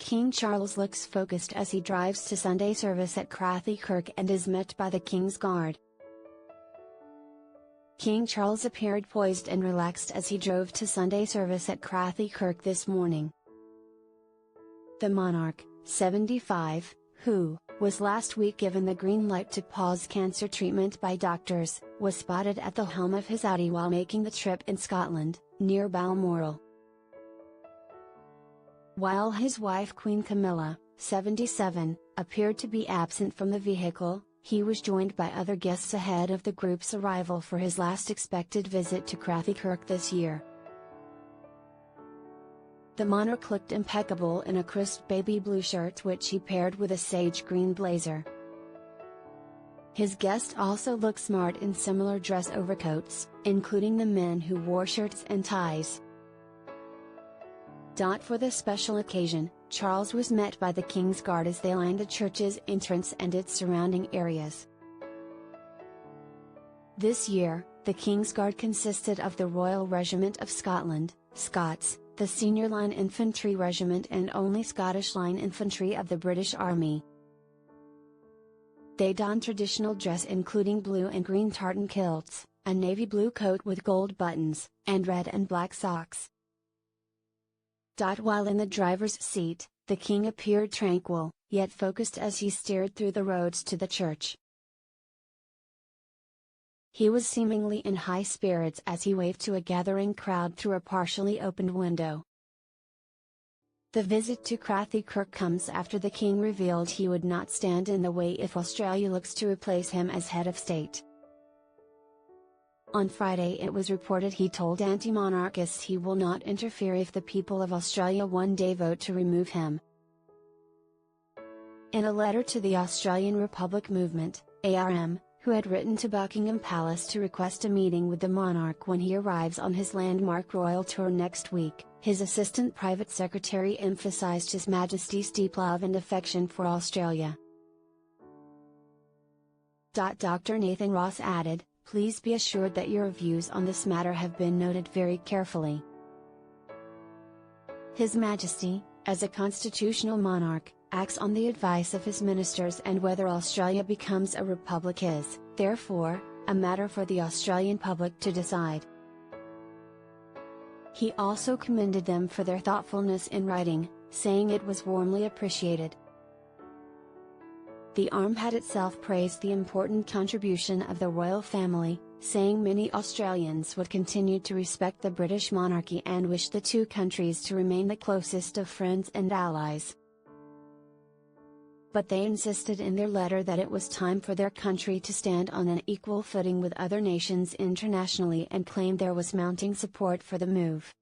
King Charles looks focused as he drives to Sunday service at Crathie Kirk and is met by the King's Guard. King Charles appeared poised and relaxed as he drove to Sunday service at Crathie Kirk this morning. The monarch, 75, who was last week given the green light to pause cancer treatment by doctors, was spotted at the helm of his Audi while making the trip in Scotland, near Balmoral. While his wife Queen Camilla, 77, appeared to be absent from the vehicle, he was joined by other guests ahead of the group's arrival for his last expected visit to Crathie Kirk this year. The monarch looked impeccable in a crisp baby blue shirt which he paired with a sage green blazer. His guests also looked smart in similar dress overcoats, including the men who wore shirts and ties. For the special occasion, Charles was met by the King's Guard as they lined the church's entrance and its surrounding areas. This year, the King's Guard consisted of the Royal Regiment of Scotland, Scots, the Senior Line Infantry Regiment and only Scottish Line Infantry of the British Army. They donned traditional dress including blue and green tartan kilts, a navy blue coat with gold buttons, and red and black socks. While in the driver's seat, the king appeared tranquil, yet focused as he steered through the roads to the church. He was seemingly in high spirits as he waved to a gathering crowd through a partially opened window. The visit to Crathie Kirk comes after the king revealed he would not stand in the way if Australia looks to replace him as head of state. On Friday it was reported he told anti-monarchists he will not interfere if the people of Australia one day vote to remove him. In a letter to the Australian Republic Movement, ARM, who had written to Buckingham Palace to request a meeting with the monarch when he arrives on his landmark royal tour next week, his assistant private secretary emphasised His Majesty's deep love and affection for Australia. Dr. Nathan Ross added, "Please be assured that your views on this matter have been noted very carefully. His Majesty, as a constitutional monarch, acts on the advice of his ministers and whether Australia becomes a republic is, therefore, a matter for the Australian public to decide." He also commended them for their thoughtfulness in writing, saying it was warmly appreciated. The ARM had itself praised the important contribution of the royal family, saying many Australians would continue to respect the British monarchy and wish the two countries to remain the closest of friends and allies. But they insisted in their letter that it was time for their country to stand on an equal footing with other nations internationally and claimed there was mounting support for the move.